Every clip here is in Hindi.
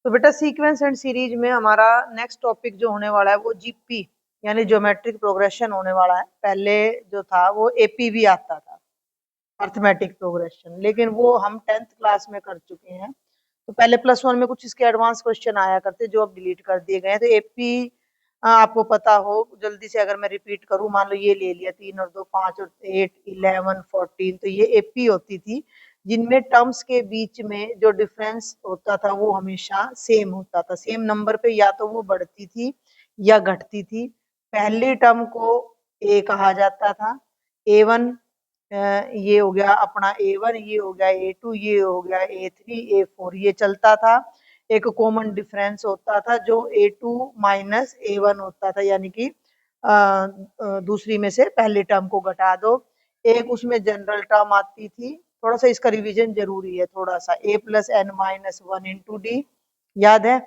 तो बेटा सीक्वेंस एंड सीरीज में हमारा नेक्स्ट टॉपिक जो होने वाला है वो जीपी यानी ज्योमेट्रिक प्रोग्रेशन होने वाला है। पहले जो था वो एपी भी आता था, अर्थमेटिक प्रोग्रेशन, लेकिन वो हम 10th क्लास में कर चुके हैं। तो पहले +1 में कुछ इसके एडवांस क्वेश्चन आया करते जो अब डिलीट कर दिए गए हैं। तो एपी आपको पता हो, जल्दी से अगर मैं रिपीट करूं, मान लो ये ले लिया 3 और 2 5 और 8 11 14, तो ये एपी होती थी जिनमें टर्म्स के बीच में जो डिफरेंस होता था वो हमेशा सेम होता था। सेम नंबर पे या तो वो बढ़ती थी या घटती थी। पहली टर्म को ए कहा जाता था, A1, ये हो गया अपना A1, ये हो गया A2, ये हो गया A3, A4, ये चलता था। एक कॉमन डिफरेंस होता था जो A2 माइनस A1 होता था, यानी कि दूसरी में से पहली टर्म को घटा दो। एक उसमें जनरल टर्म आती थी, थोड़ा सा इसका रिवीजन जरूरी है, थोड़ा सा A plus n minus 1 into d, याद है।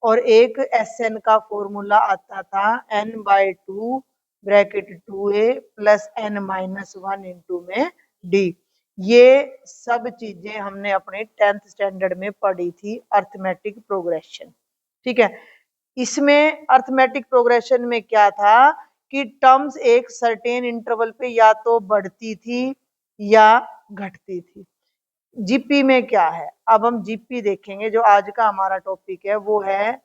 और एक SN का फॉर्मूला आता था n/2 bracket 2a plus n minus 1 into में डी। ये सब चीजें हमने अपने 10th स्टैंडर्ड में पढ़ी थी, अर्थमेटिक प्रोग्रेशन। ठीक है, इसमें अर्थमेटिक प्रोग्रेशन में क्या था कि टर्म्स एक सर्टेन इंटरवल पे या तो बढ़ती थी या घटती थी। जीपी में क्या है, अब हम जीपी देखेंगे। जो आज का हमारा टॉपिक है वो है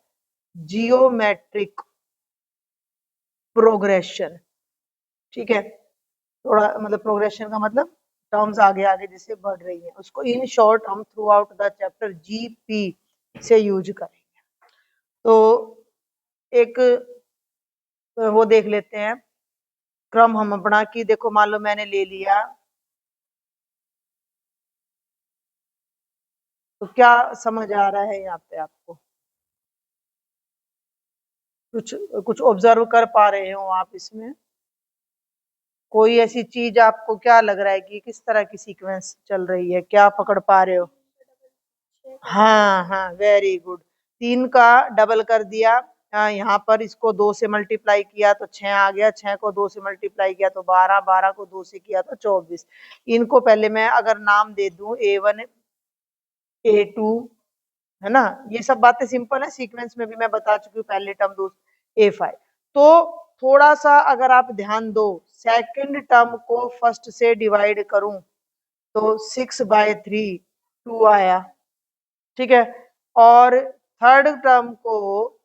जियोमेट्रिक प्रोग्रेशन। ठीक है, थोड़ा मतलब प्रोग्रेशन का मतलब टर्म्स आगे आगे जिससे बढ़ रही है, उसको इन शॉर्ट हम through out the chapter GP से यूज करेंगे। तो एक वो देख लेते हैं क्रम हम अपना, कि देखो मान लो मैंने ले लिया, तो क्या समझ आ रहा है यहाँ पे आपको? कुछ कुछ ऑब्जर्व कर पा रहे हो आप इसमें? कोई ऐसी चीज आपको क्या लग रहा है कि किस तरह की सीक्वेंस चल रही है, क्या पकड़ पा रहे हो? हाँ हाँ, वेरी गुड। 3 का डबल कर दिया, यहाँ पर इसको 2 से मल्टीप्लाई किया तो 6 आ गया, 6 को 2 से मल्टीप्लाई किया तो 12, 12 को 2 से किया तो 24। इनको पहले मैं अगर नाम दे दूं A1 A2, है ना, ये सब बातें सिंपल है, सीक्वेंस में भी मैं बता चुकी हूँ, पहले टर्म दो A5। तो थोड़ा सा अगर आप ध्यान दो, सेकंड टर्म को फर्स्ट से डिवाइड करूं तो 6/3 2 आया। ठीक है, और थर्ड टर्म को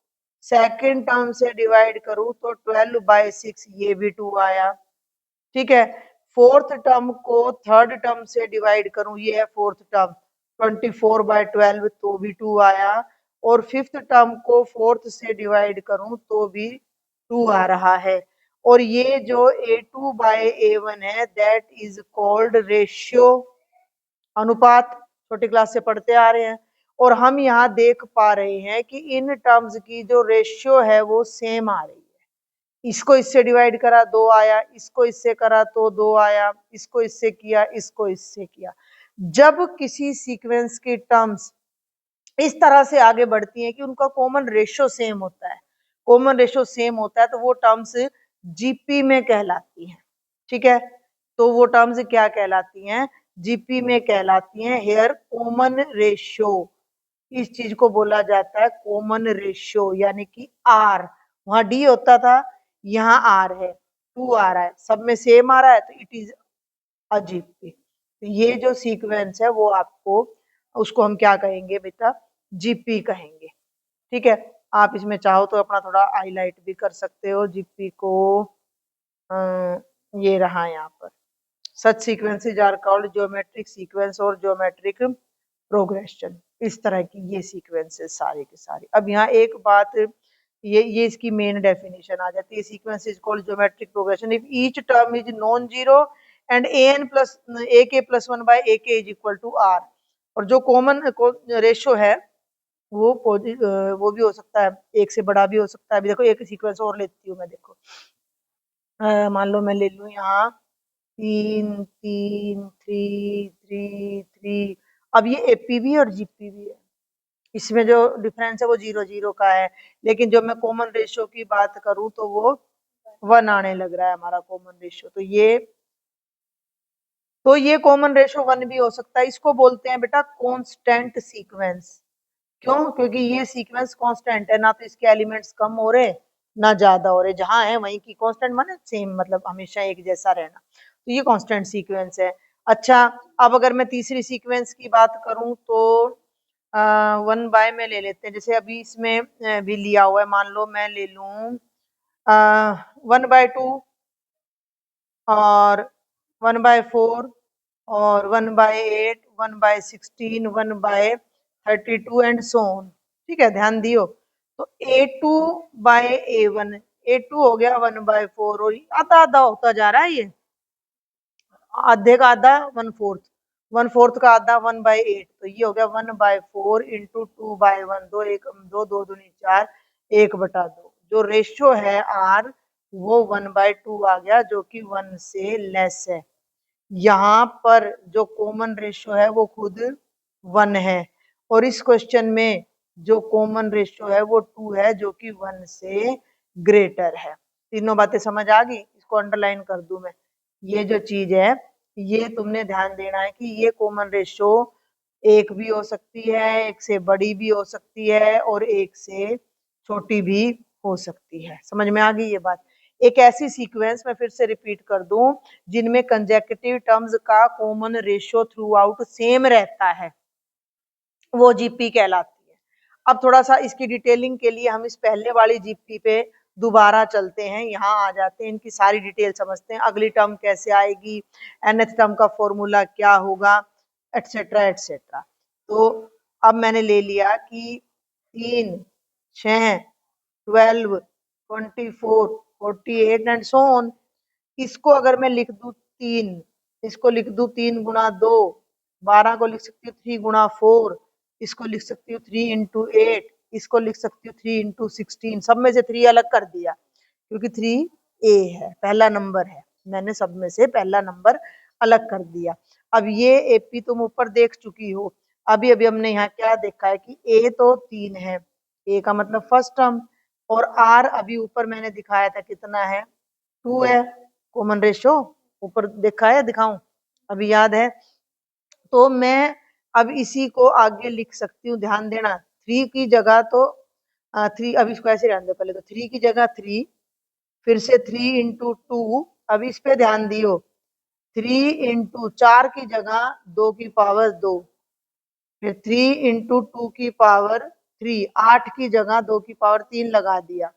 सेकंड टर्म से डिवाइड करूं तो 12/6, ये भी 2 आया। ठीक है, फोर्थ टर्म को थर्ड टर्म से डिवाइड करूं, ये है फोर्थ टर्म, 24/12, तो भी 2 आया। और फिफ्थ टर्म को फोर्थ से डिवाइड करूं तो भी 2 आ रहा है। और ये जो A2/A1 है, दैट इज कॉल्ड रेशियो, अनुपात, छोटी क्लास से पढ़ते आ रहे हैं। और हम यहाँ देख पा रहे हैं कि इन टर्म्स की जो रेशियो है वो सेम आ रही है। इसको इससे डिवाइड करा 2 आया, इसको इससे करा तो 2 आया, इसको इससे किया, इसको इससे किया। जब किसी सीक्वेंस की टर्म्स इस तरह से आगे बढ़ती हैं कि उनका कॉमन रेशियो सेम होता है, कॉमन रेशियो सेम होता है, तो वो टर्म्स जीपी में कहलाती हैं। ठीक है, तो वो टर्म्स क्या कहलाती हैं? जीपी में कहलाती हैं। हेयर कॉमन रेशियो, इस चीज को बोला जाता है कॉमन रेशियो, यानी कि आर। वहां डी होता था, यहाँ आर है, 2 आ रहा है, सब में सेम आ रहा है, तो इट इज अ जीपी। तो ये जो सीक्वेंस है वो आपको, उसको हम क्या कहेंगे बेटा? जीपी कहेंगे। ठीक है, आप इसमें चाहो तो अपना थोड़ा हाईलाइट भी कर सकते हो जीपी को। ये रहा यहाँ पर, such sequences are called geometric sequence और ज्योमेट्रिक प्रोग्रेशन। इस तरह की ये सीक्वेंसेस सारे के सारे। अब यहाँ एक बात, ये इसकी मेन डेफिनेशन आ जाती है, sequence is called geometric progression if each term is non zero and an plus ak plus 1/ak is equal to r। और जो कॉमन रेशियो है वो वो भी हो सकता है, एक से बड़ा भी हो सकता है। अभी देखो एक सीक्वेंस और लेती हूँ मैं, देखो मान लो मैं ले लूँ यहाँ 3 3 3 3 3। अब ये एपी भी और जीपी भी है, इसमें जो डिफरेंस है वो 0 0 का है, लेकिन जब मैं कॉमन रेशियो की बात करूं तो वो 1 आने लग रहा है हमारा कॉमन रेशियो। तो ये कॉमन रेशियो 1 भी हो सकता है। इसको बोलते हैं बेटा कांस्टेंट सीक्वेंस। क्यों? क्योंकि ये सीक्वेंस कांस्टेंट है, ना तो इसके एलिमेंट्स कम हो रहे ना ज्यादा हो रहे, जहां है वहीं की कांस्टेंट माने सेम, मतलब हमेशा एक जैसा रहना, तो ये कांस्टेंट सीक्वेंस है। अच्छा, अब अगर मैं तीसरी सीक्वेंस की बात करूं तो 1 बाय में ले लेते हैं, जैसे अभी इसमें भी लिया हुआ है, मान लो मैं ले लूं 1/2 और 1/4 और 1/8, 1/16, 1/32 एंड सो ऑन। ठीक है, ध्यान दियो। तो A2/A1, A2 हो गया 1/4 और आधा आधा होता जा रहा है ये, आधे का आधा 1/4, 1/4 का आधा 1/8, तो ये हो गया 1/4 इंटू 2/1, दो एक दो, दो दूनी चार, 1/2। जो रेशियो है आर वो 1/2 आ गया, जो कि 1 से लेस है। यहाँ पर जो कॉमन रेशियो है वो खुद 1 है, और इस क्वेश्चन में जो कॉमन रेशियो है वो 2 है, जो कि 1 से ग्रेटर है। तीनों बातें समझ आ गई? इसको अंडरलाइन कर दूं मैं। ये जो चीज है ये तुमने ध्यान देना है कि ये कॉमन रेशियो एक भी हो सकती है, एक से बड़ी भी हो सकती है, और एक से छोटी भी हो सकती है। समझ में आ गई ये बात? एक ऐसी सीक्वेंस मैं फिर से रिपीट कर दूं जिनमें कंजेक्यूटिव टर्म्स का common ratio through out same रहता है, वो जीपी कहलाती है। अब थोड़ा सा इसकी डिटेलिंग के लिए हम इस पहले वाली जीपी पे दोबारा चलते हैं, यहाँ आ जाते हैं, इनकी सारी डिटेल समझते हैं, अगली टर्म कैसे आएगी, nth टर्म का फॉर्मूला क्या होगा, एटसेट्रा एटसेट्रा। तो अब मैंने ले लिया कि 3, 6, 12, 24, 48 एंड सो ऑन। इसको अगर मैं लिख दूं 3, इसको लिख दूं 3 × 2, 12 को लिख सकती हूँ 3 × 4, इसको लिख सकती हूँ 3 × 8, इसको लिख सकती हूँ 3 × 16। सब में से 3 अलग कर दिया क्योंकि 3 ए है, पहला नंबर है, मैंने सब में से पहला नंबर अलग कर दिया। अब ये एपी तुम ऊपर देख चुकी हो, अभी अभी हमने यहाँ क्या देखा है कि ए तो 3 है, ए का मतलब फर्स्ट टर्म, और आर अभी ऊपर मैंने दिखाया था कितना है, 2 है, कॉमन रेशियो ऊपर देखा है, दिखाऊं? अभी याद है? तो मैं अब इसी को आगे लिख सकती हूँ, ध्यान देना, 3 की जगह तो 3, अब इसको ऐसे रहने दो, पहले तो 3 की जगह 3, फिर से 3 × 2, अब इस पे ध्यान दियो, 3 × 4 की जगह 2 की पावर 2, फिर 3 × 2 की पावर 3, 8 की जगह 2 की पावर 3 लगा दिया,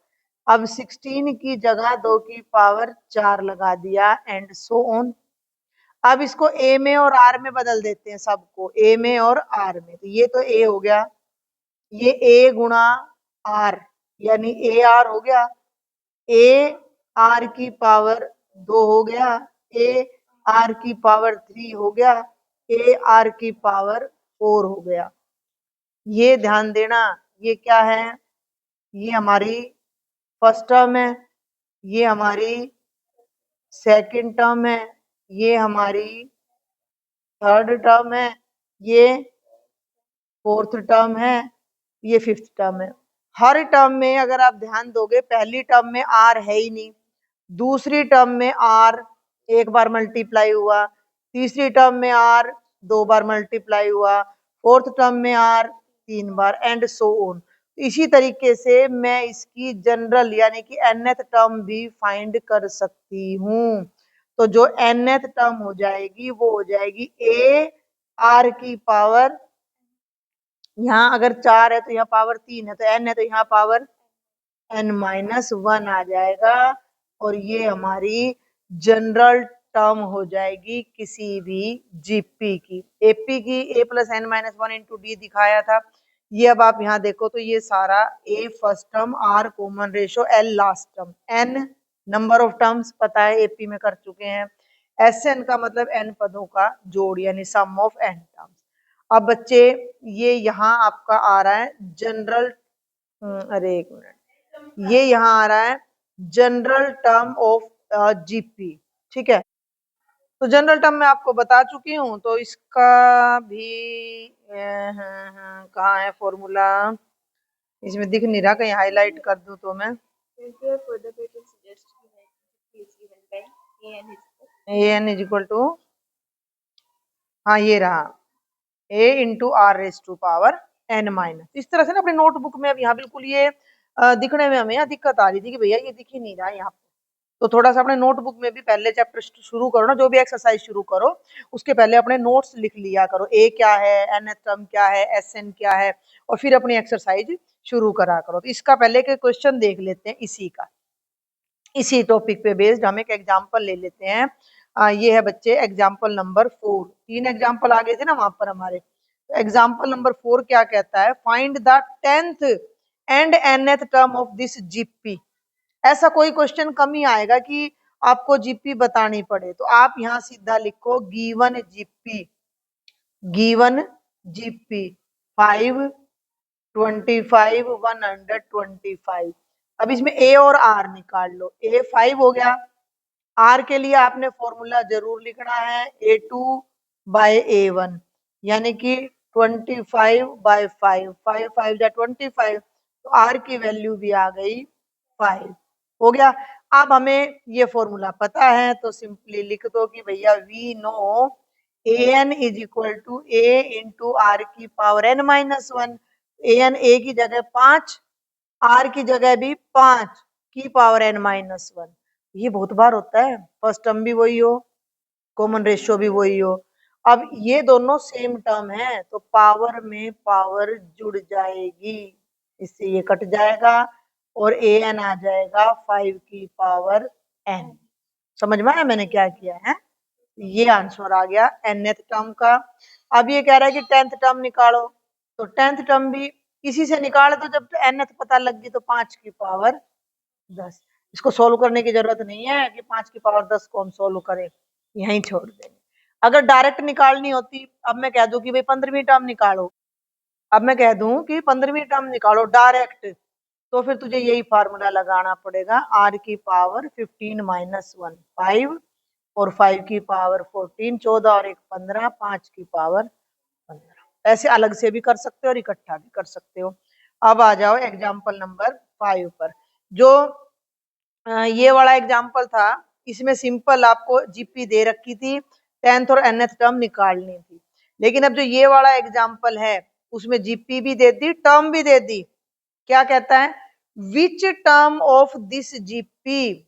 अब 16 की जगह 2 की पावर 4 लगा दिया, एंड सो ऑन। अब इसको ए में और आर में बदल देते हैं, सबको ए में और आर में, तो ये तो ए हो गया, ये ए गुणा आर यानी ए आर हो गया, ए आर की पावर 2 हो गया, ए आर की पावर 3 हो गया, ए आर की पावर 4 हो गया। ये ध्यान देना, ये क्या है, ये हमारी फर्स्ट टर्म है, ये हमारी सेकंड टर्म है, ये हमारी थर्ड टर्म है, ये फोर्थ टर्म है, ये फिफ्थ टर्म है। हर टर्म में अगर आप ध्यान दोगे, पहली टर्म में आर है ही नहीं, दूसरी टर्म में आर एक बार मल्टीप्लाई हुआ, तीसरी टर्म में आर 2 बार मल्टीप्लाई हुआ, फोर्थ टर्म में आर 3 बार, एंड सो ऑन। इसी तरीके से मैं इसकी जनरल यानी कि nth टर्म भी फाइंड कर सकती हूँ। तो जो nth टर्म हो जाएगी वो हो जाएगी ए आर की पावर, यहाँ अगर 4 है तो यहाँ पावर 3 है, तो n है तो यहाँ पावर n-1 आ जाएगा, और ये हमारी जनरल टर्म हो जाएगी किसी भी जीपी की। एपी की a + n-1 इंटू डी दिखाया था, ये अब आप यहाँ देखो तो ये सारा a first term, r common ratio, l last term, n number of terms पता है एपी में कर चुके हैं, Sn का मतलब n पदों का जोड़ यानी सम ऑफ n टर्म्स। अब बच्चे ये यहाँ आपका आ रहा है जनरल, अरे एक मिनट, ये यहाँ आ रहा है जनरल टर्म ऑफ जीपी, ठीक है। तो जनरल टर्म मैं आपको बता चुकी हूँ, तो इसका भी कहाँ है फॉर्मूला, इसमें दिख नहीं रहा, कहीं हाईलाइट कर दूं तो मैं, an इज इक्वल टू, हाँ ये रहा, a × r⁻⁴ n माइनस। इस तरह से ना अपने नोटबुक में अब यहाँ बिल्कुल ये दिखने में हमें दिक्कत आ रही थी कि भैया ये दिख ही नहीं रहा यहाँ पे। तो थोड़ा सा अपने नोटबुक में भी पहले चैप्टर शुरू करो ना, जो भी एक्सरसाइज शुरू करो उसके पहले अपने नोट्स लिख लिया करो, ए क्या है, nth टर्म क्या है, एसएन क्या है, और फिर अपनी एक्सरसाइज शुरू करा करो। तो इसका पहले के क्वेश्चन देख लेते हैं इसी का, इसी टॉपिक पे बेस्ड हम एक एग्जाम्पल ले लेते हैं। ये है बच्चे एग्जाम्पल नंबर 4। 3 एग्जाम्पल आ गए थे ना वहां पर हमारे। तो एग्जाम्पल नंबर 4 क्या कहता है, find the 10th and nth term of this GP. ऐसा कोई क्वेश्चन कम ही आएगा कि आपको जीपी बतानी पड़े, तो आप यहाँ सीधा लिखो गिवन जीपी, गिवन जीपी 5, 25, 125। अब इसमें ए और आर निकाल लो। ए 5 हो गया, आर के लिए आपने फॉर्मूला जरूर लिखना है A2/A1, यानी कि 25/5, 5 5 जा 25, तो आर की वैल्यू भी आ गई 5 हो गया। अब हमें ये फॉर्मूला पता है तो सिंपली लिख दो कि भैया we know an is equal to a into r की पावर n-1। an a की जगह 5, आर की जगह भी 5 की पावर n-1। ये बहुत बार होता है, फर्स्ट टर्म भी वही हो, कॉमन रेशियो भी वही हो। अब ये दोनों सेम टर्म है तो पावर में पावर जुड़ जाएगी, इससे ये कट जाएगा और an आ जाएगा 5 की पावर n। समझ में आया मैंने क्या किया है? ये आंसर आ गया nth टर्म का। अब ये कह रहा है कि 10th टर्म निकालो, तो 10th टर्म भी इसी से निकाले, तो जब nth पता लग गई तो 5 की पावर 10। इसको सोल्व करने की जरूरत नहीं है कि 5 की पावर 10 को हम सोल्व करें, यहीं छोड़ देंगे। अगर डायरेक्ट निकालनी होती, अब मैं कह दूं कि भाई 15वीं टर्म निकालो, अब मैं कह दूं कि 15वीं टर्म निकालो डायरेक्ट, तो फिर तुझे यही फार्मूला लगाना पड़ेगा, आर की पावर 15 माइनस 1 5, और 5 की पावर 14, 14 और 1 15, 5 की पावर 15। ऐसे अलग से भी कर सकते हो और इकट्ठा भी कर सकते हो। अब आ जाओ एग्जाम्पल नंबर 5 पर। जो ये वाला एग्जाम्पल था, इसमें सिंपल आपको जीपी दे रखी थी, 10th और nth टर्म निकालनी थी। लेकिन अब जो ये वाला एग्जाम्पल है उसमें जीपी भी दे दी, टर्म भी दे दी। क्या कहता है, which term of this GP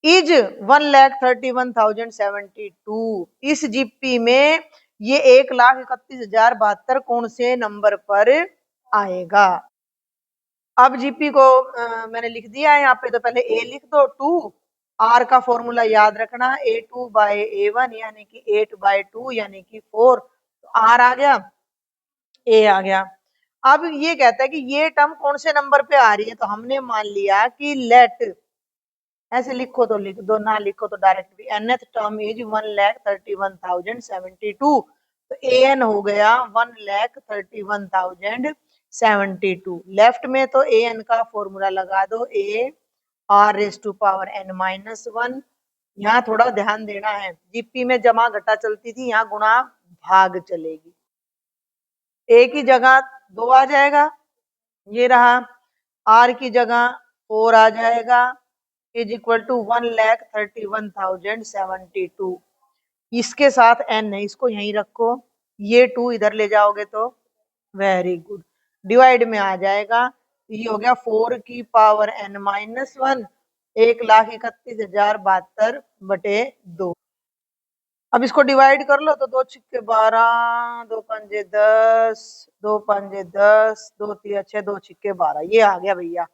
is 1,31,072। इस जीपी में ये 1,31,072 कौन से नंबर पर आएगा। अब जीपी को मैंने लिख दिया है यहाँ पे, तो पहले ए लिख दो 2, आर का फॉर्मूला याद रखना A2/A1 यानी कि 8/2 यानी कि 4, तो आर आ गया, ए आ गया। अब ये कहता है कि ये टर्म कौन से नंबर पे आ रही है, तो हमने मान लिया कि लेट, ऐसे लिखो तो लिख दो, ना लिखो तो डायरेक्ट भी, nth टर्म इज 1,31,072, तो an हो गया 1,31,072। लेफ्ट में तो an का फॉर्मूला लगा दो, a r raise to power n-1। यहाँ थोड़ा ध्यान देना है, जीपी में जमा घटा चलती थी, यहाँ गुणा भाग चलेगी। a की जगह 2 आ जाएगा, ये रहा, r की जगह 4 आ जाएगा, इज इक्वल टू 1,31,072। इसके साथ n है, इसको यहीं रखो, ये 2 इधर ले जाओगे तो वेरी गुड, डिवाइड में आ जाएगा। ये हो गया 4 की पावर n-1, 1,31,072/2। अब इसको डिवाइड कर लो, तो 2 छिक्के 12, 2 पंजे 10, 2 पंजे 10, 2 तिया 6, 2 छिक्के 12, ये आ गया भैया।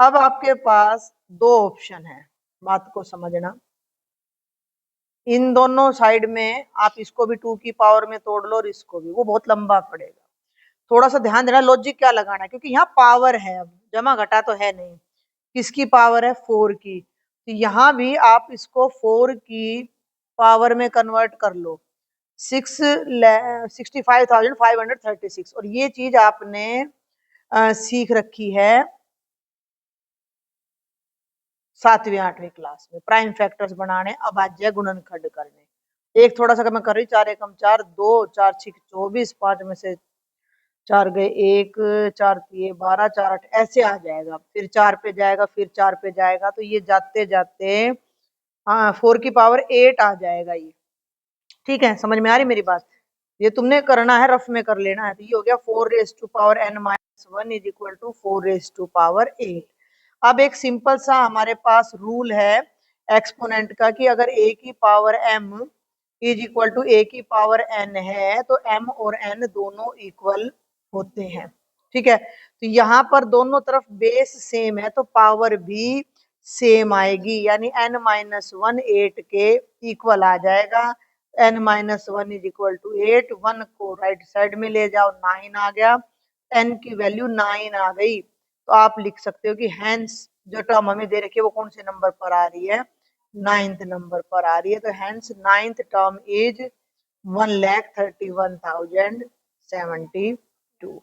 अब आपके पास 2 ऑप्शन है, बात को समझना। इन दोनों साइड में आप इसको भी 2 की पावर में तोड़ लो और इसको भी, वो बहुत लंबा पड़ेगा। थोड़ा सा ध्यान देना लॉजिक क्या लगाना है, क्योंकि यहाँ पावर है, अब जमा घटा तो है नहीं। किसकी पावर है, 4 की, तो यहाँ भी आप इसको 4 की पावर में कन्वर्ट कर लो, 65,536। और ये चीज आपने सीख रखी है 7वीं 8वीं क्लास में, प्राइम फैक्टर्स बनाने, अभाज्य गुणनखंड करने। एक थोड़ा सा मैं कर रही, 4 एकम 4, 2 4 6 24, 5 में से 4 गए 1, 4 3 12, 4 8, ऐसे आ जाएगा, फिर 4 पे जाएगा, फिर 4 पे जाएगा, तो ये जाते जाते हाँ 4 की पावर 8 आ जाएगा ये। ठीक है, समझ में आ रही मेरी बात? ये तुमने करना है, रफ में कर लेना है। तो ये हो गया 4n-1 इज इक्वल टू 4^8। अब एक सिंपल सा हमारे पास रूल है एक्सपोनेंट का कि अगर a की power m is equal to a की पावर n है तो m और n दोनों इक्वल होते हैं। ठीक है, तो यहाँ पर दोनों तरफ बेस सेम है तो पावर भी सेम आएगी, यानी n-1 8 के इक्वल आ जाएगा। n-1 इज इक्वल टू 8, 1 को राइट साइड में ले जाओ, 9 आ गया, n की वैल्यू 9 आ गई। तो आप लिख सकते हो कि हैंस जो टर्म हमें दे रखी है वो कौन से नंबर पर आ रही है, 9th नंबर पर आ रही है। तो hence 9th term is 1,31,072।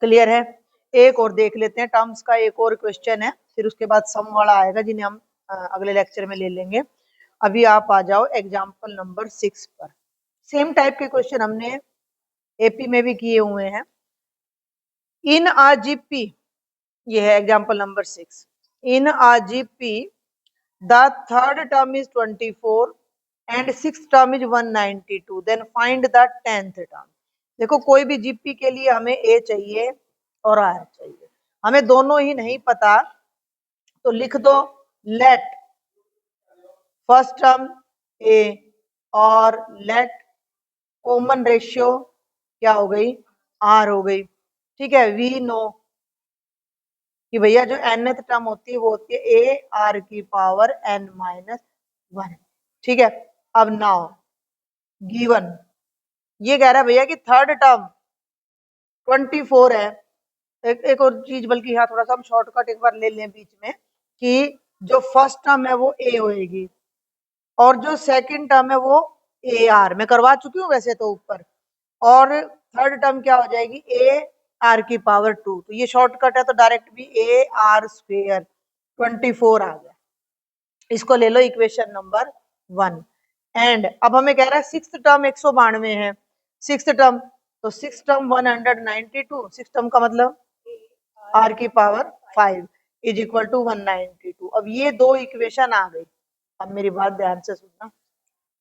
Clear है। एक और देख लेते हैं टर्म्स का, एक और क्वेश्चन है, फिर उसके बाद सम वाला आएगा जिन्हें हम अगले लेक्चर में ले लेंगे। अभी आप आ जाओ एग्जाम्पल नंबर 6 पर। सेम टाइप के क्वेश्चन हमने एपी में भी किए हुए हैं। इन आ जीपी, ये है example number 6। In a GP the third term is 24 and sixth term is 192, then find the 10th term. देखो कोई भी जीपी के लिए हमें ए चाहिए और आर चाहिए, हमें दोनों ही नहीं पता तो लिख दो लेट फर्स्ट टर्म ए और लेट कॉमन रेशियो क्या हो गई, आर हो गई। ठीक है, वी नो कि भैया जो nth टर्म होती है वो होती है ए आर की पावर n-1। ठीक है, अब नाउ गिवन ये कह रहा है भैया कि थर्ड टर्म 24 है। एक और चीज, बल्कि हाँ थोड़ा सा हम शॉर्टकट एक बार ले लें बीच में, कि जो फर्स्ट टर्म है वो ए होएगी और जो सेकंड टर्म है वो ए आर, मैं करवा चुकी हूँ वैसे तो ऊपर, और थर्ड टर्म क्या हो जाएगी ए आर की पावर 2। तो ये शॉर्टकट है तो डायरेक्ट भी ए आर स्क्वेयर 24 आ गया। इसको ले लो इक्वेशन नंबर 1। एंड अब हमें कह रहा है सिक्स्थ टर्म 192 है, सिक्स्थ टर्म, तो सिक्स टर्म 192, सिक्स टर्म का मतलब आर की पावर 5 इज इक्वल टू 192। अब ये दो इक्वेशन आ गई। अब मेरी बात ध्यान से सुनना,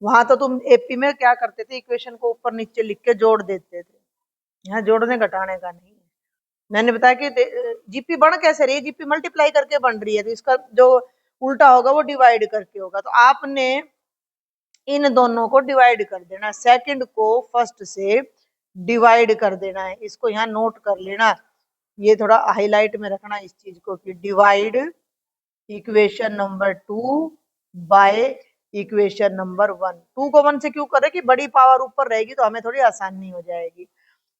वहां तो तुम एपी में क्या करते थे, इक्वेशन को ऊपर नीचे लिख के जोड़ देते थे, यहाँ जोड़ने घटाने का नहीं है। मैंने बताया कि जीपी बन कैसे रही है, जीपी मल्टीप्लाई करके बन रही है, तो इसका जो उल्टा होगा वो डिवाइड करके होगा। तो आपने इन दोनों को डिवाइड कर देना, सेकंड को फर्स्ट से डिवाइड कर देना है। इसको यहाँ नोट कर लेना, ये थोड़ा हाईलाइट में रखना इस चीज को, कि divide equation number 2 by equation number 1। 2 को 1 से क्यों कर रहे, कि बड़ी पावर ऊपर रहेगी तो हमें थोड़ी आसानी हो जाएगी।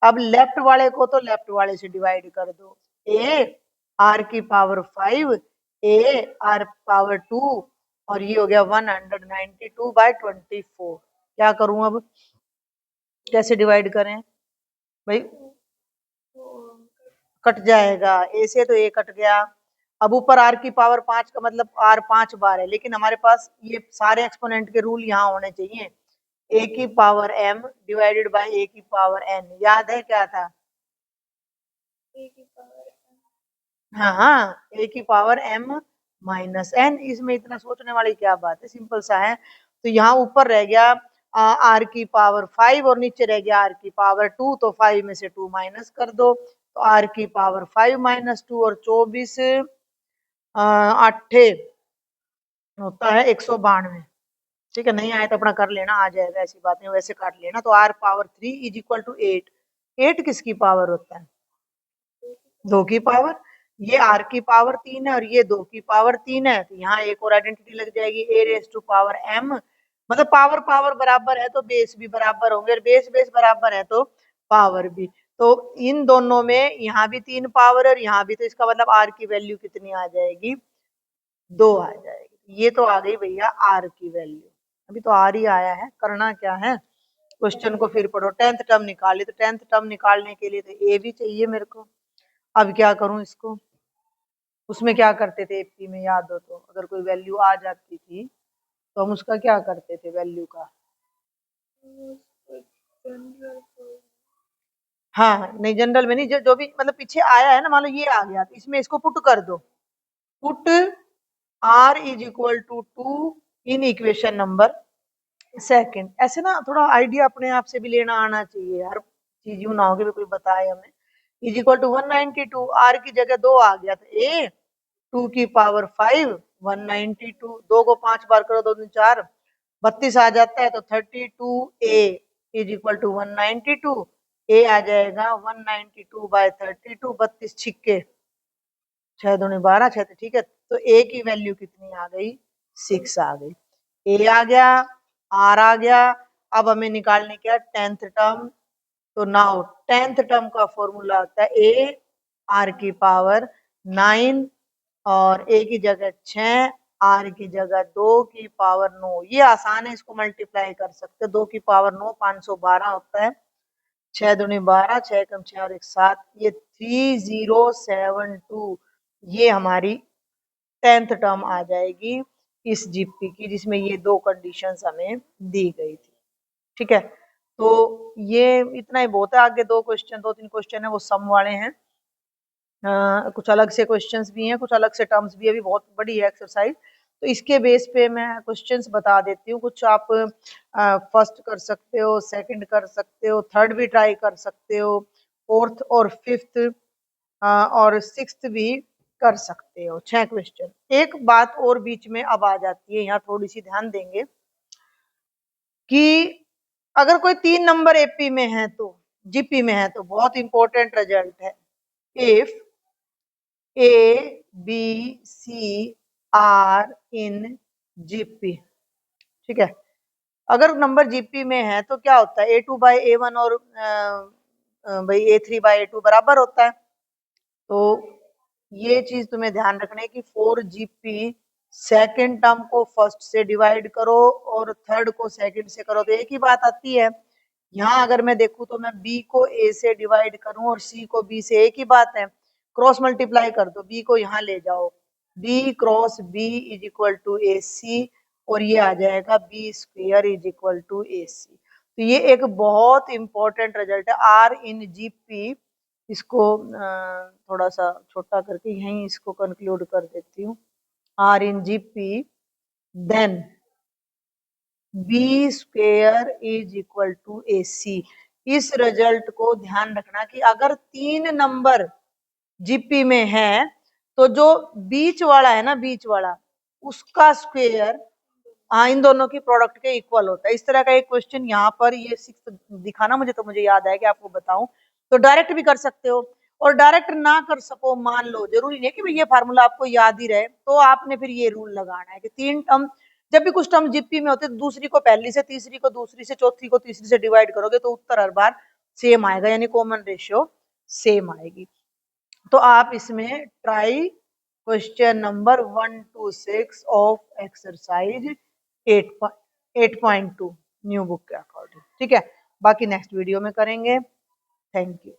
अब लेफ्ट वाले को तो लेफ्ट वाले से डिवाइड कर दो, ए आर की पावर 5 ए आर पावर 2, और ये हो गया 192/24। क्या करूं अब, कैसे डिवाइड करें भाई, कट जाएगा, ए से तो ए कट गया। अब ऊपर आर की पावर 5 का मतलब आर 5 बार है, लेकिन हमारे पास ये सारे एक्सपोनेंट के रूल यहाँ होने चाहिए। ए की पावर m डिवाइडेड बाय ए की पावर n, याद है क्या था, हाँ हाँ, ए की पावर m माइनस n। इसमें इतना सोचने वाली क्या बात है, सिंपल सा है। तो यहाँ ऊपर रह गया आर की पावर 5 और नीचे रह गया आर की पावर 2, तो 5 में से 2 माइनस कर दो, तो आर की पावर 5 माइनस 2 और 24 8 होता है 192। ठीक है, नहीं आया तो अपना कर लेना, आ जाएगा, ऐसी बात नहीं, वैसे काट लेना। तो r power 3 is equal to 8। 8 किसकी पावर होता है, 2 की पावर। ये आर की पावर 3 है और ये 2 की पावर 3 है, तो यहाँ एक और आइडेंटिटी लग जाएगी, ए रेस टू पावर m। मतलब पावर पावर बराबर है तो बेस भी बराबर होंगे, और बेस बेस बराबर है तो पावर भी। तो इन दोनों में यहाँ भी 3 पावर और यहाँ भी, तो इसका मतलब आर की वैल्यू कितनी आ जाएगी, 2 आ जाएगी। ये तो आ गई भैया आर की वैल्यू। अभी तो आर ही आया है, करना क्या है, क्वेश्चन को फिर पढ़ो। 10th टर्म निकाली, तो 10th टर्म निकालने के लिए तो ए भी चाहिए मेरे को। अब क्या करूं इसको, उसमें क्या करते थे एपी में, याद हो तो, अगर कोई वैल्यू आ जाती थी तो हम उसका क्या करते थे वैल्यू का, हाँ नहीं जनरल में नहीं, जो भी मतलब पीछे आया है ना, मान लो ये आ गया तो इसमें इसको पुट कर दो, put r is equal to 2 in equation number second. ऐसे ना थोड़ा आइडिया अपने आप से भी लेना आना चाहिए, हर चीज यूं ना हो कि कोई बताए हमें। इज इक्वल टू 192, आर की जगह 2 आ गया तो ए 2 की पावर 5 192, 2 को 5 बार करो 2 दूनी 4, 32 आ जाता है, तो 32 ए इज इक्वल टू 192, ए आ जाएगा 192 बाय 32, 32 छिक्के 6 दूनी 12, 6 तो ठीक है। तो ए की वैल्यू कितनी आ गई? 6 आ गई। ए आ गया, आर आ गया। अब हमें निकालने क्या? 10th term. तो नाउ 10th टर्म का फॉर्मूला होता है ए आर की पावर 9 और ए की जगह 6, आर की जगह 2 की पावर 9। ये आसान है, इसको मल्टीप्लाई कर सकते। 2 की पावर 9 512 होता है, 6 दूनी 12, 6 कम 6 और 1 7, ये 3072। ये हमारी 10th टर्म आ जाएगी इस जीपी की, जिसमें ये दो कंडीशंस हमें दी गई थी। ठीक है, तो ये इतना ही बहुत है। आगे दो तीन क्वेश्चन है, वो सम वाले हैं। कुछ अलग से क्वेश्चंस भी हैं, कुछ अलग से टर्म्स भी है, अभी बहुत बड़ी है एक्सरसाइज। तो इसके बेस पे मैं क्वेश्चंस बता देती हूँ। कुछ आप फर्स्ट कर सकते हो, सेकंड कर सकते हो, थर्ड भी ट्राई कर सकते हो, फोर्थ और फिफ्थ और सिक्स्थ भी कर सकते हो। 6 क्वेश्चन। एक बात और बीच में अब आ जाती है, यहाँ थोड़ी सी ध्यान देंगे कि अगर कोई 3 नंबर एपी में है तो, जीपी में है, तो बहुत इंपॉर्टेंट रिजल्ट है। If A B C are in GP, ठीक है। अगर नंबर जीपी में है तो क्या होता है? A2 बाई A1 और भाई A3 बाई A2 बराबर होता है। तो ये चीज तुम्हें ध्यान रखना है कि 4 जीपी सेकेंड टर्म को फर्स्ट से डिवाइड करो और थर्ड को सेकंड से करो तो एक ही बात आती है। यहाँ अगर मैं देखूं तो मैं बी को ए से डिवाइड करूं और सी को बी से, एक ही बात है। क्रॉस मल्टीप्लाई कर दो, बी को यहाँ ले जाओ, B cross B is equal to A C, और ये आ जाएगा B square is equal to A C. तो ये एक बहुत इंपॉर्टेंट रिजल्ट है आर इन जीपी। इसको थोड़ा सा छोटा करके यहीं इसको कंक्लूड कर देती हूँ। R in GP then B square is equal to A C. इस रिजल्ट को ध्यान रखना कि अगर 3 नंबर जीपी में है तो जो बीच वाला है ना, बीच वाला, उसका स्क्वेयर हाँ इन दोनों की प्रोडक्ट के इक्वल होता है। इस तरह का एक क्वेश्चन यहाँ पर ये 6 दिखाना मुझे, तो मुझे याद है कि आपको बताऊं। तो डायरेक्ट भी कर सकते हो, और डायरेक्ट ना कर सको, मान लो जरूरी नहीं है कि भाई ये फार्मूला आपको याद ही रहे, तो आपने फिर ये रूल लगाना है कि 3 टर्म, जब भी कुछ टर्म जीपी में होते तो दूसरी को पहली से, तीसरी को दूसरी से, चौथी को तीसरी से डिवाइड करोगे तो उत्तर हर बार सेम आएगा, यानी कॉमन रेशियो सेम आएगी। तो आप इसमें try question number 1 to 6 of exercise 8.2 new book के अकॉर्डिंग। ठीक है, बाकी नेक्स्ट वीडियो में करेंगे। Thank you.